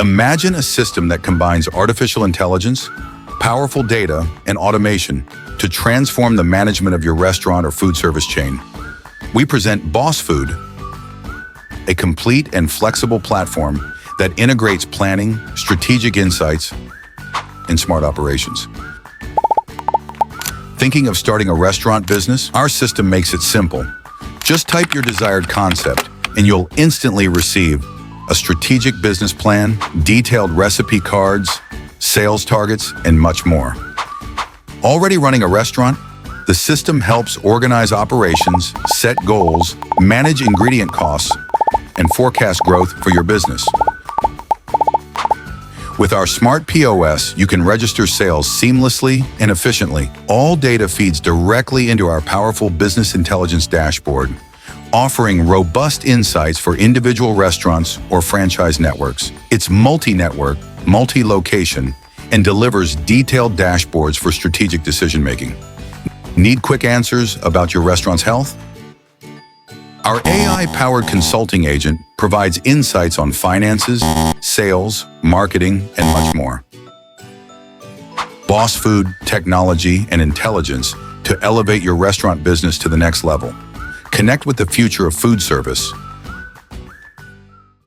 Imagine a system that combines artificial intelligence, powerful data, and automation to transform the management of your restaurant or food service chain. We present Bossfood, a complete and flexible platform that integrates planning, strategic insights, and smart operations. Thinking of starting a restaurant business? Our system makes it simple. Just type your desired concept, and you'll instantly receive a strategic business plan, detailed recipe cards, sales targets, and much more. Already running a restaurant? The system helps organize operations, set goals, manage ingredient costs, and forecast growth for your business. With our smart POS, you can register sales seamlessly and efficiently. All data feeds directly into our powerful business intelligence dashboard, offering robust insights for individual restaurants or franchise networks. It's multi-network, multi-location, and delivers detailed dashboards for strategic decision-making. Need quick answers about your restaurant's health? Our AI-powered consulting agent provides insights on finances, sales, marketing, and much more. Bossfood, technology, and intelligence to elevate your restaurant business to the next level. Connect with the future of food service